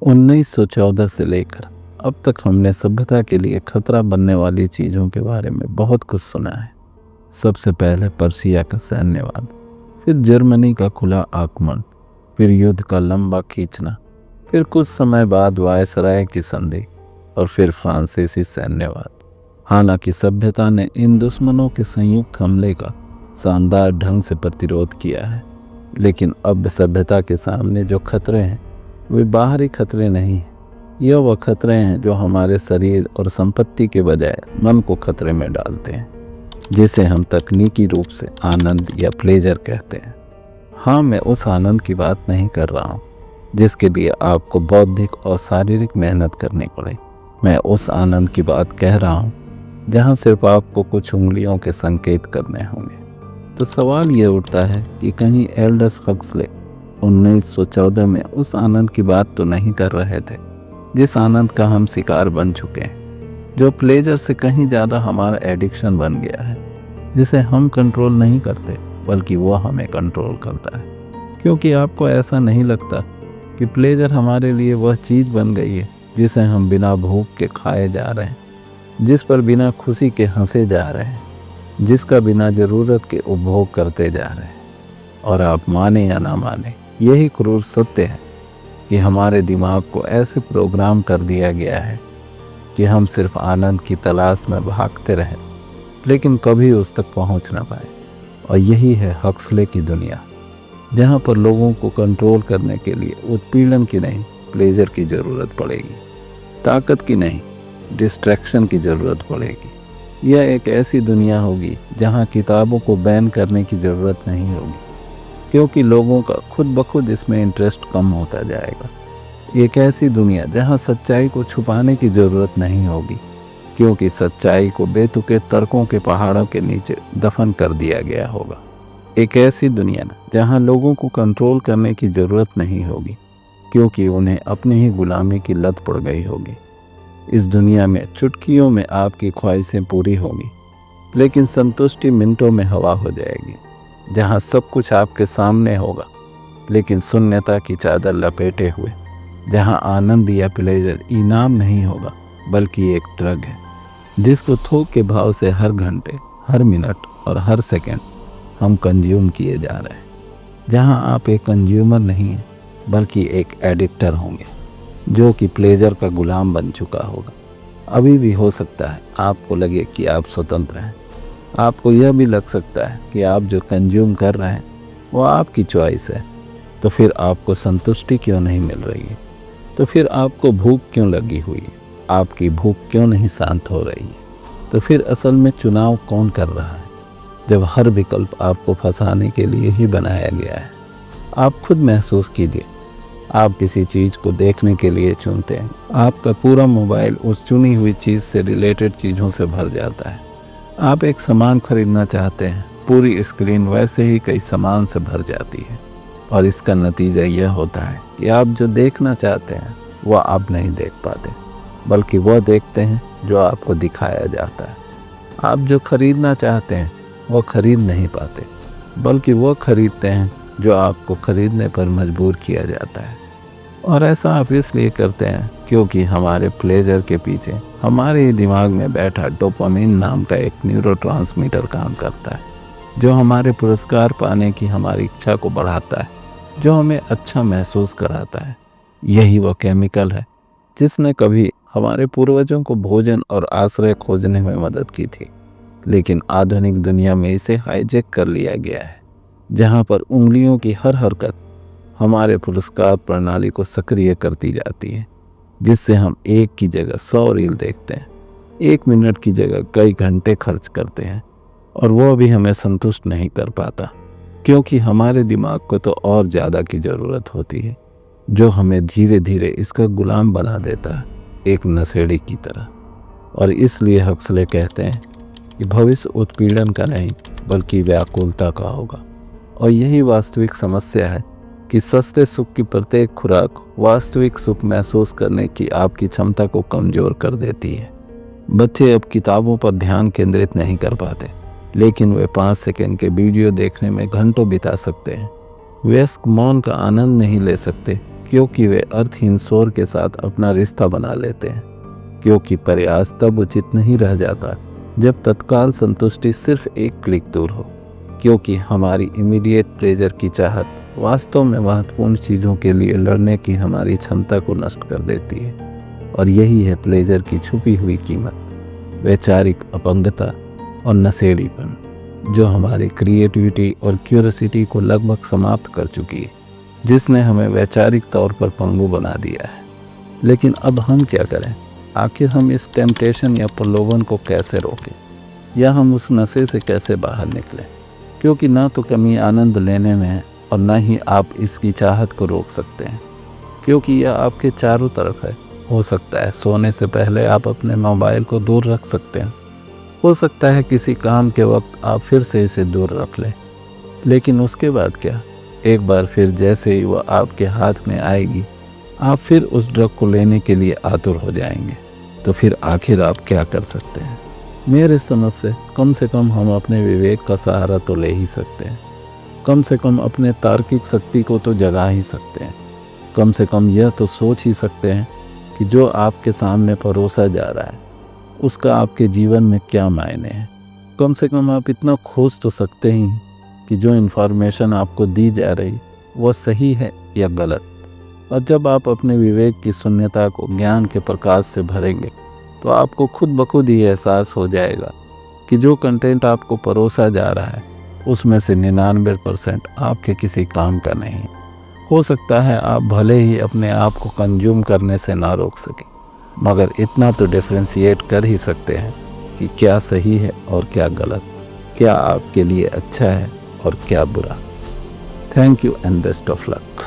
1914 से लेकर अब तक हमने सभ्यता के लिए खतरा बनने वाली चीज़ों के बारे में बहुत कुछ सुना है। सबसे पहले पर्शिया का सैन्यवाद, फिर जर्मनी का खुला आक्रमण, फिर युद्ध का लंबा खींचना, फिर कुछ समय बाद वायसराय की संधि और फिर फ्रांसीसी सैन्यवाद। हालांकि सभ्यता ने इन दुश्मनों के संयुक्त हमले का शानदार ढंग से प्रतिरोध किया है, लेकिन अब सभ्यता के सामने जो खतरे हैं वे बाहरी खतरे नहीं हैं। यह वह खतरे हैं जो हमारे शरीर और संपत्ति के बजाय मन को खतरे में डालते हैं, जिसे हम तकनीकी रूप से आनंद या प्लेजर कहते हैं। हाँ, मैं उस आनंद की बात नहीं कर रहा हूँ जिसके लिए आपको बौद्धिक और शारीरिक मेहनत करनी पड़े। मैं उस आनंद की बात कह रहा हूँ जहाँ सिर्फ आपको कुछ उंगलियों के संकेत करने होंगे। तो सवाल ये उठता है कि कहीं एल्डस हक्सले 1914 में उस आनंद की बात तो नहीं कर रहे थे जिस आनंद का हम शिकार बन चुके हैं, जो प्लेजर से कहीं ज़्यादा हमारा एडिक्शन बन गया है, जिसे हम कंट्रोल नहीं करते बल्कि वो हमें कंट्रोल करता है। क्योंकि आपको ऐसा नहीं लगता कि प्लेजर हमारे लिए वह चीज़ बन गई है जिसे हम बिना भूख के खाए जा रहे हैं, जिस पर बिना खुशी के हंसे जा रहे हैं, जिसका बिना ज़रूरत के उपभोग करते जा रहे हैं। और आप माने या ना माने, यही क्रूर सत्य है कि हमारे दिमाग को ऐसे प्रोग्राम कर दिया गया है कि हम सिर्फ आनंद की तलाश में भागते रहें, लेकिन कभी उस तक पहुंच ना पाए। और यही है हक्सले की दुनिया, जहां पर लोगों को कंट्रोल करने के लिए उत्पीड़न की नहीं, प्लेजर की ज़रूरत पड़ेगी, ताकत की नहीं, डिस्ट्रैक्शन की ज़रूरत पड़ेगी। यह एक ऐसी दुनिया होगी जहां किताबों को बैन करने की ज़रूरत नहीं होगी, क्योंकि लोगों का खुद ब खुद इसमें इंटरेस्ट कम होता जाएगा। एक ऐसी दुनिया जहां सच्चाई को छुपाने की ज़रूरत नहीं होगी, क्योंकि सच्चाई को बेतुके तर्कों के पहाड़ों के नीचे दफन कर दिया गया होगा। एक ऐसी दुनिया जहां लोगों को कंट्रोल करने की ज़रूरत नहीं होगी, क्योंकि उन्हें अपनी ही गुलामी की लत पड़ गई होगी। इस दुनिया में चुटकियों में आपकी ख्वाहिशें पूरी होंगी, लेकिन संतुष्टि मिनटों में हवा हो जाएगी। जहाँ सब कुछ आपके सामने होगा, लेकिन शून्यता की चादर लपेटे हुए। जहाँ आनंद या प्लेजर इनाम नहीं होगा, बल्कि एक ड्रग है जिसको थोक के भाव से हर घंटे, हर मिनट और हर सेकंड हम कंज्यूम किए जा रहे हैं। जहाँ आप एक कंज्यूमर नहीं हैं, बल्कि एक एडिक्टर होंगे जो कि प्लेजर का गुलाम बन चुका होगा। अभी भी हो सकता है आपको लगे कि आप स्वतंत्र हैं। आपको यह भी लग सकता है कि आप जो कंज्यूम कर रहे हैं वो आपकी चॉइस है। तो फिर आपको संतुष्टि क्यों नहीं मिल रही है? तो फिर आपको भूख क्यों लगी हुई है? आपकी भूख क्यों नहीं शांत हो रही है? तो फिर असल में चुनाव कौन कर रहा है, जब हर विकल्प आपको फंसाने के लिए ही बनाया गया है? आप खुद महसूस कीजिए। आप किसी चीज़ को देखने के लिए चुनते हैं, आपका पूरा मोबाइल उस चुनी हुई चीज़ से रिलेटेड चीज़ों से भर जाता है। आप एक सामान खरीदना चाहते हैं, पूरी स्क्रीन वैसे ही कई सामान से भर जाती है, और इसका नतीजा यह होता है कि आप जो देखना चाहते हैं वह आप नहीं देख पाते, बल्कि वह देखते हैं जो आपको दिखाया जाता है। आप जो खरीदना चाहते हैं वह खरीद नहीं पाते, बल्कि वह खरीदते हैं जो आपको खरीदने पर मजबूर किया जाता है। और ऐसा आप इसलिए करते हैं क्योंकि हमारे प्लेजर के पीछे हमारे ही दिमाग में बैठा डोपामिन नाम का एक न्यूरोट्रांसमीटर काम करता है, जो हमारे पुरस्कार पाने की हमारी इच्छा को बढ़ाता है, जो हमें अच्छा महसूस कराता है। यही वो केमिकल है जिसने कभी हमारे पूर्वजों को भोजन और आश्रय खोजने में मदद की थी, लेकिन आधुनिक दुनिया में इसे हाईजैक कर लिया गया है, जहाँ पर उंगलियों की हर हरकत हमारे पुरस्कार प्रणाली को सक्रिय करती जाती है, जिससे हम एक की जगह 100 रील देखते हैं, 1 मिनट की जगह कई घंटे खर्च करते हैं, और वह भी हमें संतुष्ट नहीं कर पाता, क्योंकि हमारे दिमाग को तो और ज़्यादा की ज़रूरत होती है, जो हमें धीरे धीरे इसका गुलाम बना देता है, एक नशेड़ी की तरह। और इसलिए हक्सले कहते हैं कि भविष्य उत्पीड़न का नहीं, बल्कि व्याकुलता का होगा। और यही वास्तविक समस्या है कि सस्ते सुख की प्रत्येक खुराक वास्तविक सुख महसूस करने की आपकी क्षमता को कमज़ोर कर देती है। बच्चे अब किताबों पर ध्यान केंद्रित नहीं कर पाते, लेकिन वे 5 सेकंड के वीडियो देखने में घंटों बिता सकते हैं। वयस्क मौन का आनंद नहीं ले सकते, क्योंकि वे अर्थहीन शोर के साथ अपना रिश्ता बना लेते हैं, क्योंकि प्रयास तब उचित नहीं रह जाता जब तत्काल संतुष्टि सिर्फ एक क्लिक दूर हो, क्योंकि हमारी इमीडिएट प्लेजर की चाहत वास्तव में महत्वपूर्ण चीज़ों के लिए लड़ने की हमारी क्षमता को नष्ट कर देती है। और यही है प्लेजर की छुपी हुई कीमत, वैचारिक अपंगता और नशेड़ीपन, जो हमारी क्रिएटिविटी और क्यूरियोसिटी को लगभग समाप्त कर चुकी है, जिसने हमें वैचारिक तौर पर पंगु बना दिया है। लेकिन अब हम क्या करें? आखिर हम इस टेम्पटेशन या प्रलोभन को कैसे रोकें, या हम उस नशे से कैसे बाहर निकलें? क्योंकि ना तो कमी आनंद लेने में है और ना ही आप इसकी चाहत को रोक सकते हैं, क्योंकि यह आपके चारों तरफ है। हो सकता है सोने से पहले आप अपने मोबाइल को दूर रख सकते हैं, हो सकता है किसी काम के वक्त आप फिर से इसे दूर रख लें, लेकिन उसके बाद क्या? एक बार फिर जैसे ही वह आपके हाथ में आएगी, आप फिर उस ड्रग को लेने के लिए आतुर हो जाएंगे। तो फिर आखिर आप क्या कर सकते हैं? मेरे समझ से कम हम अपने विवेक का सहारा तो ले ही सकते हैं, कम से कम अपने तार्किक शक्ति को तो जगा ही सकते हैं, कम से कम यह तो सोच ही सकते हैं कि जो आपके सामने परोसा जा रहा है उसका आपके जीवन में क्या मायने हैं। कम से कम आप इतना खोज तो सकते ही कि जो इन्फॉर्मेशन आपको दी जा रही वह सही है या गलत। और जब आप अपने विवेक की शून्यता को ज्ञान के प्रकाश से भरेंगे तो आपको खुद ब खुद ही एहसास हो जाएगा कि जो कंटेंट आपको परोसा जा रहा है उसमें से 99% आपके किसी काम का नहीं। हो सकता है आप भले ही अपने आप को कंज्यूम करने से ना रोक सकें, मगर इतना तो डिफरेंशिएट कर ही सकते हैं कि क्या सही है और क्या गलत, क्या आपके लिए अच्छा है और क्या बुरा। Thank you and best of luck.